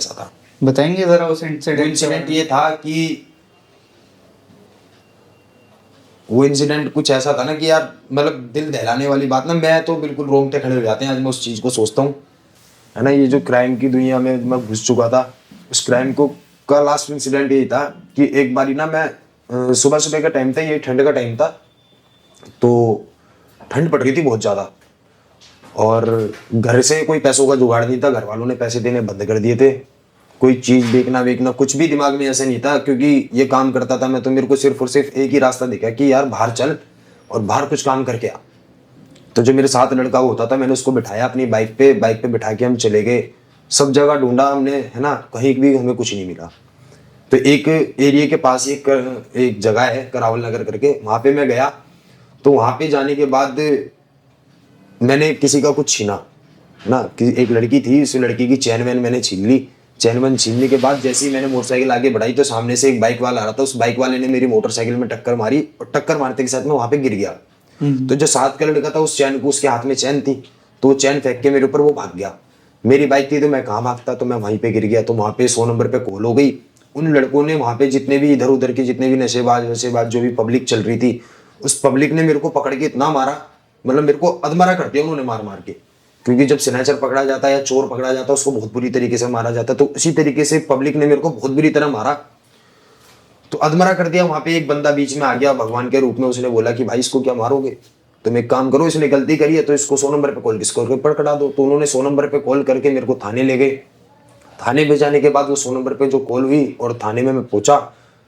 ऐसा था। बताएंगे जरा उस वो इंसिडेंट इंसिडेंट ये था कि वो इंसिडेंट कुछ ऐसा था ना कि यार मतलब दिल दहलाने वाली बात ना, मैं तो बिल्कुल रोंगटे खड़े हो जाते हैं आज मैं उस चीज़ को सोचता हूँ, है ना। ये जो क्राइम की दुनिया में मैं घुस चुका था, उस क्राइम को का लास्ट इंसिडेंट यही था कि एक बारी ना मैं सुबह सुबह का टाइम था, ये ठंड का टाइम था, तो ठंड पड़ रही थी बहुत ज़्यादा और घर से कोई पैसों का जुगाड़ नहीं था, घर वालों ने पैसे देने बंद कर दिए थे। कोई चीज़ देखना वेखना कुछ भी दिमाग में ऐसे नहीं था, क्योंकि ये काम करता था मैं, तो मेरे को सिर्फ और सिर्फ एक ही रास्ता दिखा कि यार बाहर चल और बाहर कुछ काम करके आ। तो जो मेरे साथ लड़का होता था मैंने उसको बिठाया अपनी बाइक पे बिठा के हम चले गए। सब जगह ढूंढा हमने, है ना, कहीं भी हमें कुछ नहीं मिला। तो एक एरिया के पास एक जगह है करावल नगर करके, वहां पे मैं गया। तो वहां पे जाने के बाद मैंने किसी का कुछ छीना ना, कि एक लड़की थी, उस लड़की की चैन वैन मैंने छीन ली। चैन वैन छीनने के बाद जैसे ही मैंने मोटरसाइकिल आगे बढ़ाई तो सामने से एक बाइक वाला आ रहा था, उस बाइक वाले ने मेरी मोटरसाइकिल में टक्कर मारी और टक्कर मारने के साथ में वहां पे गिर गया। तो जो साथ का लड़का था उस चैन को, उसके हाथ में चैन थी, तो वो चैन फेंक के मेरे ऊपर वो भाग गया। मेरी बाइक थी तो मैं कहाँ भागता, तो मैं वहीं पे गिर गया। तो वहां पे 100 नंबर पे कॉल हो गई। उन लड़कों ने वहां पे जितने भी इधर उधर के जितने भी नशेबाज वशेबाज जो भी पब्लिक चल रही थी, उस पब्लिक ने मेरे को पकड़ के इतना मारा, मतलब मेरे को अधमरा कर दिया उन्होंने मार मार के। क्योंकि जब स्नैचर पकड़ा जाता है या चोर पकड़ा जाता है उसको बहुत बुरी तरीके से मारा जाता है, तो उसी तरीके से पब्लिक ने मेरे को बहुत बुरी तरह मारा, तो अधमरा कर दिया। वहां पे एक बंदा बीच में आ गया भगवान के रूप में, उसने बोला कि भाई इसको क्या मारोगे, तुम एक काम करो, इसने गलती करी है तो इसको 100 नंबर पे कॉल किसको पकड़ा दो। तो उन्होंने 100 नंबर पे कॉल करके मेरे को थाने ले गए। थाने पे जाने के बाद वो 100 नंबर पे जो कॉल हुई और थाने में मैं पहुंचा,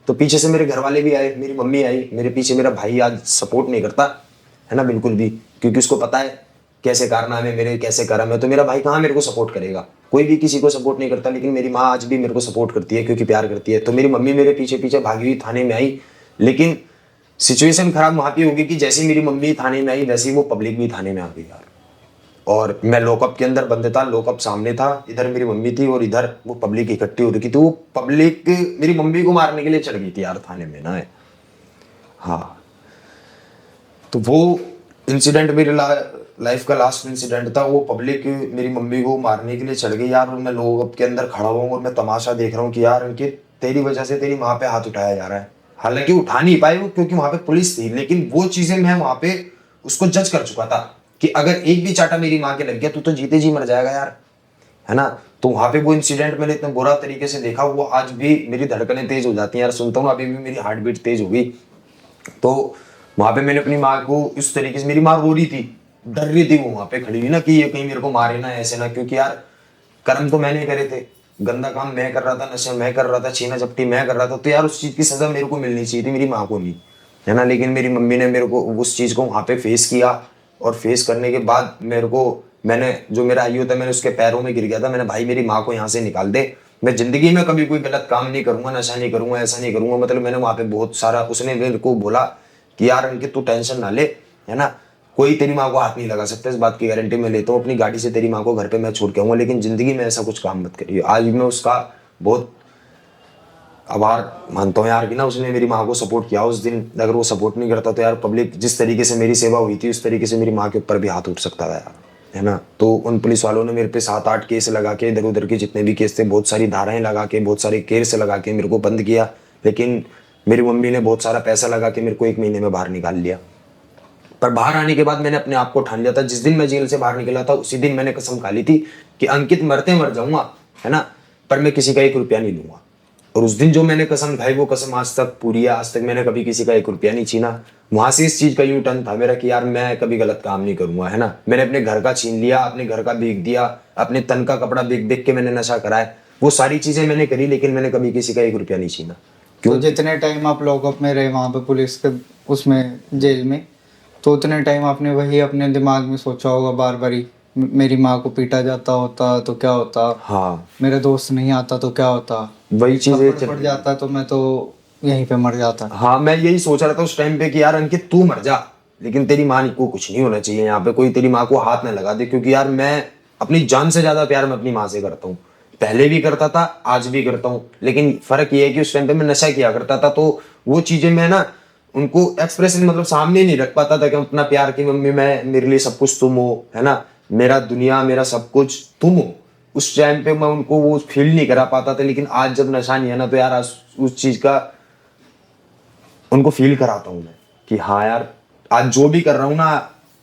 तो पीछे से मेरे घर वाले भी आए, मेरी मम्मी आई मेरे पीछे। मेरा भाई आज सपोर्ट नहीं करता है ना बिल्कुल भी, क्योंकि उसको पता है कैसे कारनामे मेरे कैसे करा मैं, तो मेरा भाई कहाँ मेरे को सपोर्ट करेगा, कोई भी किसी को सपोर्ट नहीं करता। लेकिन मेरी माँ आज भी मेरे को सपोर्ट करती है क्योंकि प्यार करती है। तो मेरी मम्मी मेरे पीछे पीछे भागी हुई थाने में आई। लेकिन सिचुएशन खराब वहां पे होगी कि जैसे मेरी मम्मी थाने में आई वैसे ही वो पब्लिक भी थाने में आ गई यार। और मैं लॉकअप के अंदर बंद था, लॉकअप सामने था, इधर मेरी मम्मी थी और इधर वो पब्लिक इकट्ठी हो रही थी। तो वो पब्लिक मेरी मम्मी को मारने के लिए चढ़ गई थी यार थाने में ना। हाँ, तो वो इंसिडेंट मेरे लाइफ का लास्ट इंसिडेंट था। वो पब्लिक मेरी मम्मी को मारने के लिए चढ़ गई यार, और मैं लॉकअप के अंदर खड़ा हुआ हूँ और मैं तमाशा देख रहा हूँ कि यार उनके तेरी वजह से तेरी माँ पे हाथ उठाया जा रहा है। हालांकि उठा नहीं पाए वो क्योंकि वहां पे पुलिस थी, लेकिन वो चीजें मैं वहां पे उसको जज कर चुका था कि अगर एक भी चाटा मेरी माँ के लग गया तू तो जीते जी मर जाएगा यार, है ना। तो वहां पे वो इंसिडेंट मैंने इतना बुरा तरीके से देखा, वो आज भी मेरी धड़कनें तेज हो जाती हैं यार, सुनता हूँ अभी भी मेरी हार्ट बीट तेज हो गई। तो वहां पे मैंने अपनी माँ को इस तरीके से, मेरी माँ रो रही थी, डर रही थी वो वहां पे खड़ी हुई ना कि ये कहीं मेरे को मारे ना ऐसे ना, क्योंकि यार कर्म तो मैंने करे थे, गंदा काम मैं कर रहा था, नशा मैं कर रहा था, छीना झपटी मैं कर रहा था, तो यार उस चीज की सजा मेरे को मिलनी चाहिए थी, मेरी माँ को नहीं, है ना। लेकिन मेरी मम्मी ने मेरे को उस चीज को वहां पे फेस किया, और फेस करने के बाद मेरे को, मैंने जो मेरा आयु था मैंने उसके पैरों में गिर गया था, मैंने भाई मेरी माँ को यहाँ से निकाल दे, मैं जिंदगी में कभी कोई गलत काम नहीं करूंगा, नशा नहीं करूंगा, ऐसा नहीं करूंगा। मतलब मैंने वहां पे बहुत सारा, उसने मेरे को बोला कि यार अंकित तू टेंशन ना ले, है ना, कोई तेरी माँ को हाथ नहीं लगा सकता, इस बात की गारंटी मैं लेता हूँ, अपनी गाड़ी से तेरी माँ को घर पे मैं छोड़ के आऊंगा, लेकिन जिंदगी में ऐसा कुछ काम मत करिए। आज मैं उसका बहुत आभार मानता हूँ यार कि ना उसने मेरी माँ को सपोर्ट किया उस दिन। अगर वो सपोर्ट नहीं करता तो यार पब्लिक जिस तरीके से मेरी सेवा हुई थी उस तरीके से मेरी माँ के ऊपर भी हाथ उठ सकता था यार, है ना। तो उन पुलिस वालों ने मेरे पे 7-8 केस लगा के, इधर उधर के जितने भी केस थे, बहुत सारी धाराएं लगा के, बहुत सारे केस लगा के मेरे को बंद किया। लेकिन मेरी मम्मी ने बहुत सारा पैसा लगा के मेरे को 1 महीने में बाहर निकाल लिया। पर बाहर आने के बाद मैंने अपने आप को ठान लिया था, जिस दिन मैं जेल से बाहर निकला था उसी दिन मैंने कसम खा ली थी कि अंकित मरते मर जाऊंगा, है ना, पर मैं किसी का 1 रुपया नहीं लूंगा। और उस दिन जो मैंने कसम खाई वो कसम आज तक पूरी है, आज तक मैंने कभी किसी का 1 रुपया नहीं छीना। वहां से इस चीज का यू टर्न था मेरा कि यार मैं कभी गलत काम नहीं करूंगा, है ना। मैंने अपने घर का छीन लिया, अपने घर का बेच दिया, अपने तन का कपड़ा बेच बेच के मैंने नशा कराया, वो सारी चीजें मैंने करी, लेकिन मैंने कभी किसी का 1 रुपया नहीं छीना। तो जितने टाइम आप लॉकअप में रहे वहां पे पुलिस के उसमें जेल में, तो उतने टाइम आपने वही अपने दिमाग में सोचा होगा बार बार ही, मेरी माँ को पीटा जाता होता तो क्या होता, हाँ, मेरे दोस्त नहीं आता तो क्या होता, वही चीजें थप्पड़ पड़ जाता तो मैं तो यहीं पे मर जाता। हाँ, मैं यही सोच रहा था उस टाइम पे कि यार अंकित तू मर जा, लेकिन तेरी माँ को कुछ नहीं होना चाहिए यहाँ पे, कोई तेरी माँ को हाथ ना लगा दे, क्योंकि यार मैं अपनी जान से ज्यादा प्यार मैं अपनी माँ से करता हूँ, पहले भी करता था आज भी करता हूँ। लेकिन फर्क ये है कि उस टाइम पे मैं नशा किया करता था, तो वो चीजें मैं ना उनको एक्सप्रेशन मतलब सामने नहीं रख पाता था कि अपना प्यार की मम्मी मैं, मेरे लिए सब कुछ तुम हो, है ना, मेरा दुनिया मेरा सब कुछ तुम हो, उस टाइम पे मैं उनको वो फील नहीं करा पाता था, लेकिन आज जब नशा नहीं है ना तो यार आज उस चीज का उनको फील कराता हूँ मैं कि हाँ यार आज जो भी कर रहा हूँ ना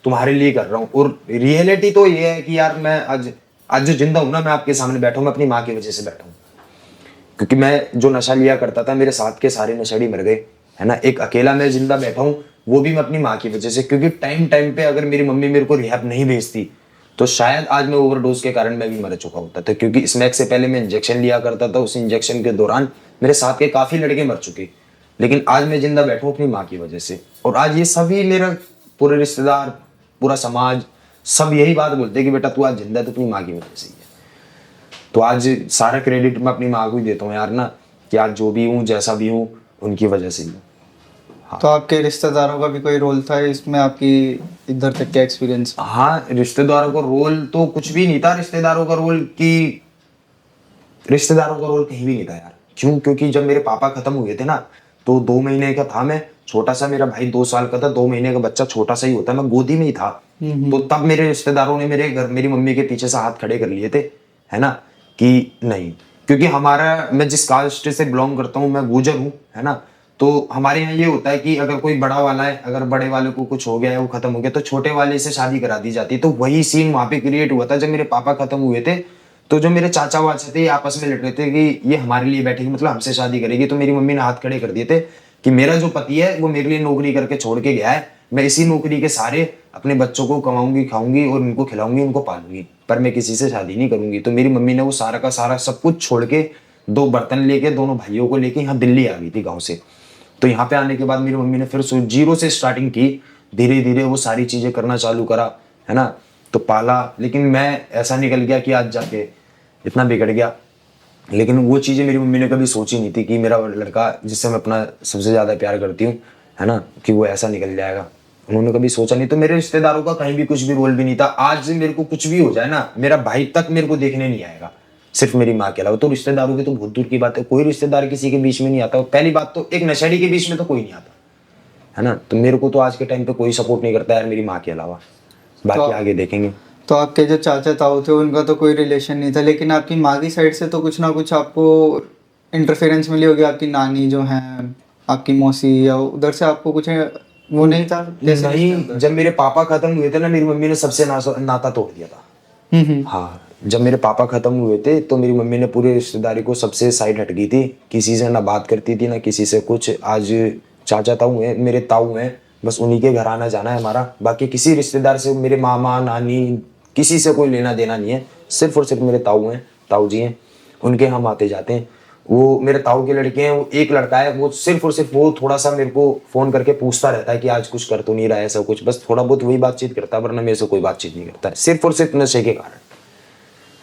तुम्हारे लिए कर रहा हूँ। और रियलिटी तो ये है कि यार मैं आज आज जो जिंदा हूँ ना, मैं आपके सामने बैठा हूँ, मैं अपनी माँ की वजह से बैठा हूँ। क्योंकि मैं जो नशा लिया करता था मेरे साथ के सारे नशेड़ी मर गए, है ना। एक अकेला मैं जिंदा बैठा हूँ, वो भी मैं अपनी माँ की वजह से। क्योंकि टाइम टाइम पे अगर मेरी मम्मी मेरे को रिहैब नहीं भेजती तो शायद आज मैं ओवरडोज के कारण मैं भी मर चुका होता था। क्योंकि स्मैक से पहले मैं इंजेक्शन लिया करता था, उस इंजेक्शन के दौरान मेरे साथ के काफी लड़के मर चुके, लेकिन आज मैं जिंदा बैठा हूँ अपनी माँ की वजह से। और आज ये सभी मेरा पूरे रिश्तेदार, पूरा समाज, सब यही बात बोलते हैं कि बेटा तू आज जिंदा है तो अपनी माँ की वजह से ही है। तो आज सारा क्रेडिट मैं अपनी माँ को ही देता हूँ यार ना, कि आज जो भी हूँ जैसा भी हूँ उनकी वजह से ही। तो आपके रिश्तेदारों का भी कोई रोल था इसमें, आपकी इधर तक का एक्सपीरियंस? हाँ, रिश्तेदारों का रोल तो कुछ भी नहीं था। रिश्तेदारों का रोल कहीं भी नहीं था यार। क्यों? क्योंकि जब मेरे पापा खत्म हुए थे ना तो 2 महीने का था मैं, छोटा सा, मेरा भाई 2 साल का था। 2 महीने का बच्चा छोटा सा ही होता है, मैं गोदी में ही था। तो तब मेरे रिश्तेदारों ने मेरे घर मेरी मम्मी के पीछे से हाथ खड़े कर लिए थे, है ना, कि नहीं। क्योंकि हमारा, मैं जिस कास्ट से बिलोंग करता हूँ, मैं गुर्जर हूँ, है ना। तो हमारे यहाँ ये होता है कि अगर कोई बड़ा वाला है, अगर बड़े वाले को कुछ हो गया है, वो खत्म हो गया, तो छोटे वाले से शादी करा दी जाती है। तो वही सीन वहां पे क्रिएट हुआ था जब मेरे पापा खत्म हुए थे। तो जो मेरे चाचा वाचा थे आपस में लड़ रहे थे कि ये हमारे लिए बैठेगी, मतलब हमसे शादी करेगी। तो मेरी मम्मी ने हाथ खड़े कर दिए थे कि मेरा जो पति है वो मेरे लिए नौकरी करके छोड़ के गया है, मैं इसी नौकरी के सारे अपने बच्चों को कमाऊंगी, खाऊंगी और उनको खिलाऊंगी, उनको पालूंगी, पर मैं किसी से शादी नहीं करूंगी। तो मेरी मम्मी ने वो सारा का सारा सब कुछ छोड़ के 2 बर्तन लेके, दोनों भाइयों को लेके यहाँ दिल्ली आ गई थी गाँव से। तो यहाँ पे आने के बाद मेरी मम्मी ने फिर जीरो से स्टार्टिंग की, धीरे धीरे वो सारी चीजें करना चालू करा, है ना। तो पाला, लेकिन मैं ऐसा निकल गया कि आज जाके इतना बिगड़ गया। लेकिन वो चीजें मेरी मम्मी ने कभी सोची नहीं थी कि मेरा लड़का जिससे मैं अपना सबसे ज्यादा प्यार करती हूँ, है ना, कि वो ऐसा निकल जाएगा। उन्होंने कभी सोचा नहीं। तो मेरे रिश्तेदारों का कहीं भी कुछ भी रोल भी नहीं था। आज मेरे को कुछ भी हो जाए ना, मेरा भाई तक मेरे को देखने नहीं आएगा, सिर्फ मेरी माँ के अलावा। तो रिश्तेदारों की तो बहुत दूर की बात है, कोई रिश्तेदार किसी के बीच में नहीं आता। पहली बात तो एक नशेड़ी के बीच में तो कोई नहीं आता, है ना। तो मेरे को तो आज के टाइम पे कोई सपोर्ट नहीं करता यार मेरी माँ के अलावा। बाकी आगे देखेंगे। तो आपके जो चाचा ताऊ थे उनका तो कोई रिलेशन नहीं था, लेकिन आपकी माँ की साइड से तो कुछ ना कुछ आपको इंटरफेरेंस मिली होगी। आपकी नानी जो है, आपकी मौसी, या उधर से आपको कुछ वो नहीं था? नहीं, जब मेरे पापा खत्म हुए थे ना, मेरी मम्मी ने सबसे नाता तोड़ दिया था। हाँ, जब मेरे पापा खत्म हुए थे तो मेरी मम्मी ने पूरी रिश्तेदारी को सबसे साइड हट गई थी, किसी से ना बात करती थी ना किसी से कुछ। आज चाचा ताऊ हैं, मेरे ताऊ हैं, बस उन्हीं के घर आना जाना है हमारा। बाकी किसी रिश्तेदार से, मेरे मामा नानी, किसी से कोई लेना देना नहीं है। सिर्फ और सिर्फ मेरे ताऊ हैं, ताऊ जी हैं, उनके हम आते जाते हैं। वो मेरे ताऊ के लड़के हैं, वो एक लड़का है, वो सिर्फ और सिर्फ वो थोड़ा सा मेरे को फोन करके पूछता रहता है कि आज कुछ कर तो नहीं रहा है, ऐसा कुछ, बस थोड़ा बहुत वही बातचीत करता है, वरना मेरे से कोई बातचीत नहीं करता है, सिर्फ और सिर्फ नशे के कारण।